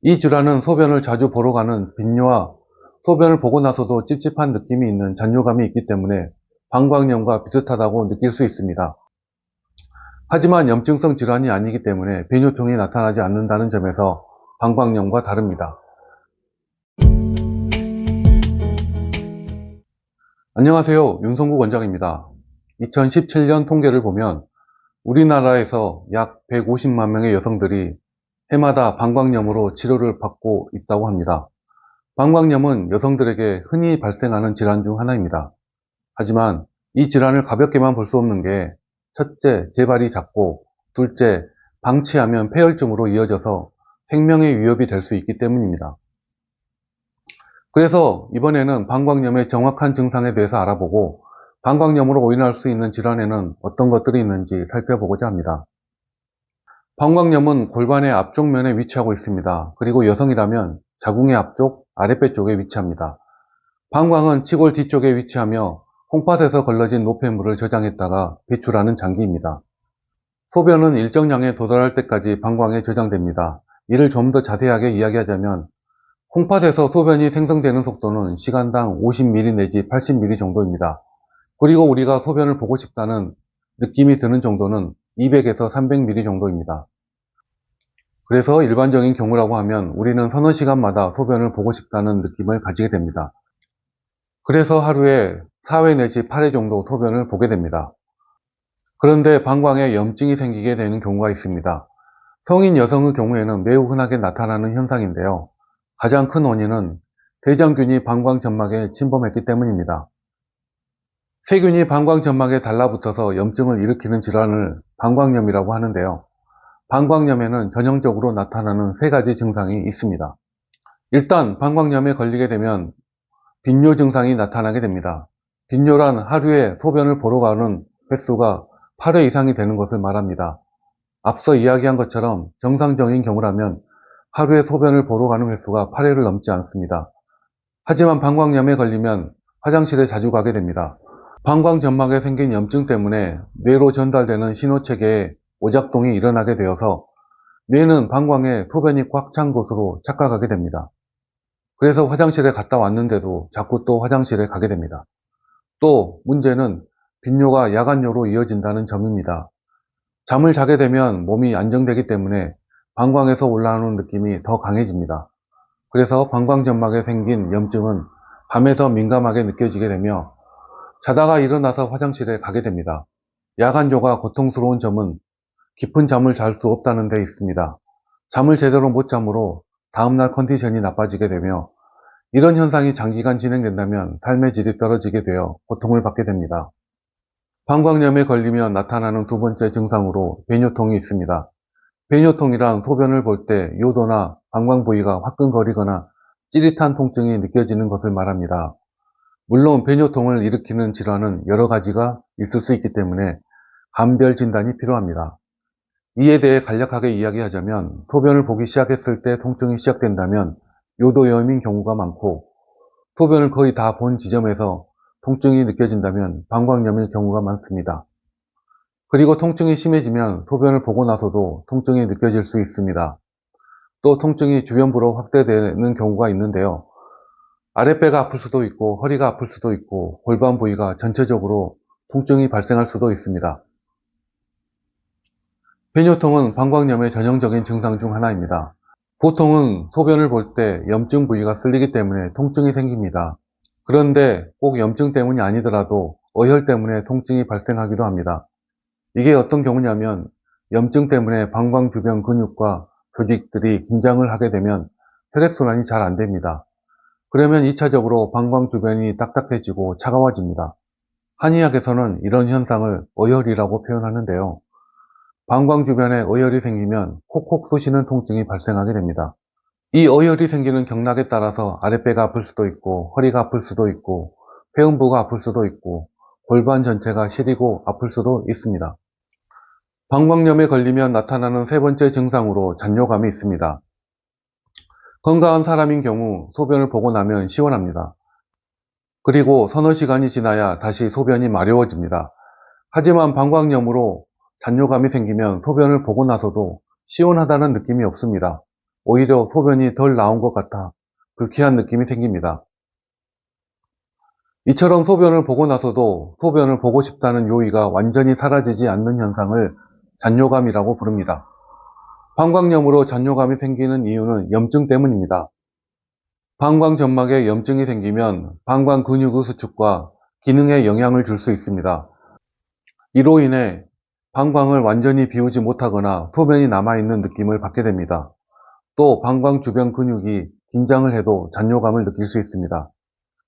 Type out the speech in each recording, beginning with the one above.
이 질환은 소변을 자주 보러 가는 빈뇨와 소변을 보고 나서도 찝찝한 느낌이 있는 잔뇨감이 있기 때문에 방광염과 비슷하다고 느낄 수 있습니다. 하지만 염증성 질환이 아니기 때문에 빈뇨통이 나타나지 않는다는 점에서 방광염과 다릅니다. 안녕하세요. 윤성국 원장입니다. 2017년 통계를 보면 우리나라에서 약 150만 명의 여성들이 해마다 방광염으로 치료를 받고 있다고 합니다. 방광염은 여성들에게 흔히 발생하는 질환 중 하나입니다. 하지만 이 질환을 가볍게만 볼 수 없는 게 첫째, 재발이 작고 둘째, 방치하면 폐혈증으로 이어져서 생명의 위협이 될 수 있기 때문입니다. 그래서 이번에는 방광염의 정확한 증상에 대해서 알아보고 방광염으로 오인할 수 있는 질환에는 어떤 것들이 있는지 살펴보고자 합니다. 방광염은 골반의 앞쪽 면에 위치하고 있습니다. 그리고 여성이라면 자궁의 앞쪽, 아랫배 쪽에 위치합니다. 방광은 치골 뒤쪽에 위치하며 콩팥에서 걸러진 노폐물을 저장했다가 배출하는 장기입니다. 소변은 일정량에 도달할 때까지 방광에 저장됩니다. 이를 좀 더 자세하게 이야기하자면 콩팥에서 소변이 생성되는 속도는 시간당 50ml 내지 80ml 정도입니다. 그리고 우리가 소변을 보고 싶다는 느낌이 드는 정도는 200에서 300ml 정도입니다. 그래서 일반적인 경우라고 하면 우리는 서너 시간마다 소변을 보고 싶다는 느낌을 가지게 됩니다. 그래서 하루에 4회 내지 8회 정도 소변을 보게 됩니다. 그런데 방광에 염증이 생기게 되는 경우가 있습니다. 성인 여성의 경우에는 매우 흔하게 나타나는 현상인데요. 가장 큰 원인은 대장균이 방광점막에 침범했기 때문입니다. 세균이 방광점막에 달라붙어서 염증을 일으키는 질환을 방광염이라고 하는데요. 방광염에는 전형적으로 나타나는 세 가지 증상이 있습니다. 일단 방광염에 걸리게 되면 빈뇨 증상이 나타나게 됩니다. 빈뇨란 하루에 소변을 보러 가는 횟수가 8회 이상이 되는 것을 말합니다. 앞서 이야기한 것처럼 정상적인 경우라면 하루에 소변을 보러 가는 횟수가 8회를 넘지 않습니다. 하지만 방광염에 걸리면 화장실에 자주 가게 됩니다. 방광점막에 생긴 염증 때문에 뇌로 전달되는 신호체계에 오작동이 일어나게 되어서 뇌는 방광에 소변이 꽉 찬 것으로 착각하게 됩니다. 그래서 화장실에 갔다 왔는데도 자꾸 또 화장실에 가게 됩니다. 또 문제는 빈뇨가 야간뇨로 이어진다는 점입니다. 잠을 자게 되면 몸이 안정되기 때문에 방광에서 올라오는 느낌이 더 강해집니다. 그래서 방광점막에 생긴 염증은 밤에 더 민감하게 느껴지게 되며 자다가 일어나서 화장실에 가게 됩니다. 야간뇨가 고통스러운 점은 깊은 잠을 잘 수 없다는 데 있습니다. 잠을 제대로 못 잠으로 다음날 컨디션이 나빠지게 되며 이런 현상이 장기간 진행된다면 삶의 질이 떨어지게 되어 고통을 받게 됩니다. 방광염에 걸리면 나타나는 두 번째 증상으로 배뇨통이 있습니다. 배뇨통이란 소변을 볼 때 요도나 방광 부위가 화끈거리거나 찌릿한 통증이 느껴지는 것을 말합니다. 물론 배뇨통을 일으키는 질환은 여러 가지가 있을 수 있기 때문에 감별 진단이 필요합니다. 이에 대해 간략하게 이야기하자면 소변을 보기 시작했을 때 통증이 시작된다면 요도염인 경우가 많고 소변을 거의 다 본 지점에서 통증이 느껴진다면 방광염일 경우가 많습니다. 그리고 통증이 심해지면 소변을 보고 나서도 통증이 느껴질 수 있습니다. 또 통증이 주변부로 확대되는 경우가 있는데요. 아랫배가 아플 수도 있고 허리가 아플 수도 있고 골반 부위가 전체적으로 통증이 발생할 수도 있습니다. 배뇨통은 방광염의 전형적인 증상 중 하나입니다. 보통은 소변을 볼 때 염증 부위가 쓸리기 때문에 통증이 생깁니다. 그런데 꼭 염증 때문이 아니더라도 어혈 때문에 통증이 발생하기도 합니다. 이게 어떤 경우냐면 염증 때문에 방광 주변 근육과 조직들이 긴장을 하게 되면 혈액순환이 잘 안 됩니다. 그러면 2차적으로 방광 주변이 딱딱해지고 차가워집니다. 한의학에서는 이런 현상을 어혈이라고 표현하는데요. 방광 주변에 어혈이 생기면 콕콕 쑤시는 통증이 발생하게 됩니다. 이 어혈이 생기는 경락에 따라서 아랫배가 아플 수도 있고 허리가 아플 수도 있고 회음부가 아플 수도 있고 골반 전체가 시리고 아플 수도 있습니다. 방광염에 걸리면 나타나는 세 번째 증상으로 잔뇨감이 있습니다. 건강한 사람인 경우 소변을 보고 나면 시원합니다. 그리고 서너 시간이 지나야 다시 소변이 마려워집니다. 하지만 방광염으로 잔뇨감이 생기면 소변을 보고 나서도 시원하다는 느낌이 없습니다. 오히려 소변이 덜 나온 것 같아 불쾌한 느낌이 생깁니다. 이처럼 소변을 보고 나서도 소변을 보고 싶다는 요의가 완전히 사라지지 않는 현상을 잔뇨감이라고 부릅니다. 방광염으로 잔뇨감이 생기는 이유는 염증 때문입니다. 방광점막에 염증이 생기면 방광 근육의 수축과 기능에 영향을 줄 수 있습니다. 이로 인해 방광을 완전히 비우지 못하거나 소변이 남아있는 느낌을 받게 됩니다. 또 방광 주변 근육이 긴장을 해도 잔뇨감을 느낄 수 있습니다.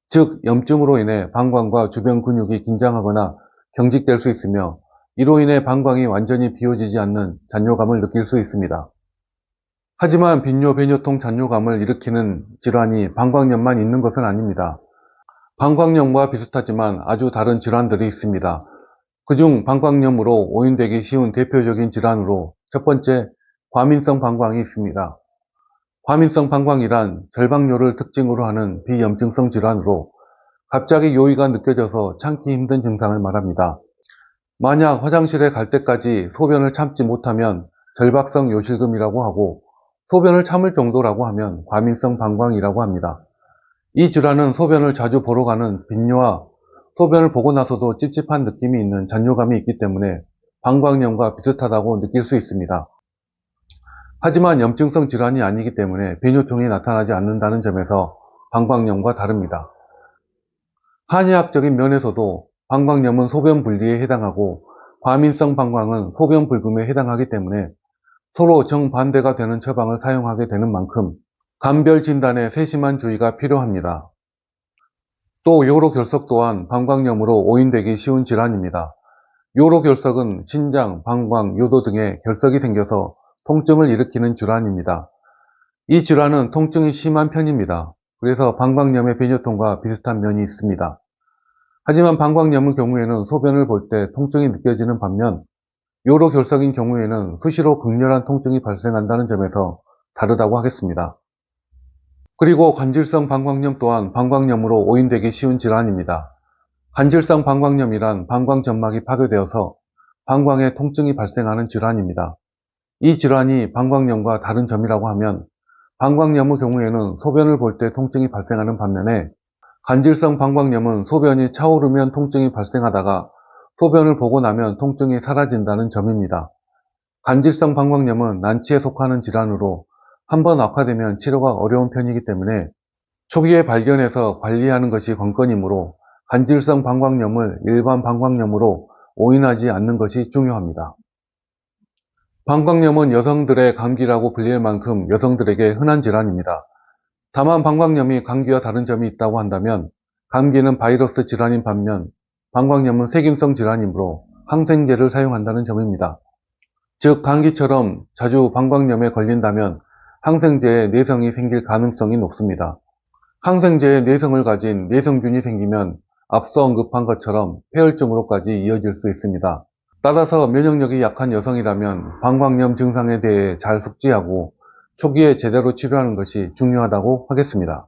즉, 염증으로 인해 방광과 주변 근육이 긴장하거나 경직될 수 있으며 이로 인해 방광이 완전히 비워지지 않는 잔뇨감을 느낄 수 있습니다. 하지만 빈뇨, 배뇨통, 잔뇨감을 일으키는 질환이 방광염만 있는 것은 아닙니다. 방광염과 비슷하지만 아주 다른 질환들이 있습니다. 그중 방광염으로 오인되기 쉬운 대표적인 질환으로 첫 번째, 과민성 방광이 있습니다. 과민성 방광이란 결방뇨를 특징으로 하는 비염증성 질환으로 갑자기 요의가 느껴져서 참기 힘든 증상을 말합니다. 만약 화장실에 갈 때까지 소변을 참지 못하면 결박성 요실금이라고 하고 소변을 참을 정도라고 하면 과민성 방광이라고 합니다. 이 질환은 소변을 자주 보러 가는 빈뇨와 소변을 보고 나서도 찝찝한 느낌이 있는 잔뇨감이 있기 때문에 방광염과 비슷하다고 느낄 수 있습니다. 하지만 염증성 질환이 아니기 때문에 배뇨통이 나타나지 않는다는 점에서 방광염과 다릅니다. 한의학적인 면에서도 방광염은 소변 분리에 해당하고 과민성 방광은 소변 불금에 해당하기 때문에 서로 정반대가 되는 처방을 사용하게 되는 만큼 감별 진단에 세심한 주의가 필요합니다. 또 요로결석 또한 방광염으로 오인되기 쉬운 질환입니다. 요로결석은 신장, 방광, 요도 등에 결석이 생겨서 통증을 일으키는 질환입니다. 이 질환은 통증이 심한 편입니다. 그래서 방광염의 배뇨통과 비슷한 면이 있습니다. 하지만 방광염의 경우에는 소변을 볼 때 통증이 느껴지는 반면 요로결석인 경우에는 수시로 극렬한 통증이 발생한다는 점에서 다르다고 하겠습니다. 그리고 간질성 방광염 또한 방광염으로 오인되기 쉬운 질환입니다. 간질성 방광염이란 방광점막이 파괴되어서 방광에 통증이 발생하는 질환입니다. 이 질환이 방광염과 다른 점이라고 하면 방광염의 경우에는 소변을 볼 때 통증이 발생하는 반면에 간질성 방광염은 소변이 차오르면 통증이 발생하다가 소변을 보고 나면 통증이 사라진다는 점입니다. 간질성 방광염은 난치에 속하는 질환으로 한번 악화되면 치료가 어려운 편이기 때문에 초기에 발견해서 관리하는 것이 관건이므로 간질성 방광염을 일반 방광염으로 오인하지 않는 것이 중요합니다. 방광염은 여성들의 감기라고 불릴 만큼 여성들에게 흔한 질환입니다. 다만 방광염이 감기와 다른 점이 있다고 한다면 감기는 바이러스 질환인 반면 방광염은 세균성 질환이므로 항생제를 사용한다는 점입니다. 즉, 감기처럼 자주 방광염에 걸린다면 항생제에 내성이 생길 가능성이 높습니다. 항생제에 내성을 가진 내성균이 생기면 앞서 언급한 것처럼 폐혈증으로까지 이어질 수 있습니다. 따라서 면역력이 약한 여성이라면 방광염 증상에 대해 잘 숙지하고 초기에 제대로 치료하는 것이 중요하다고 하겠습니다.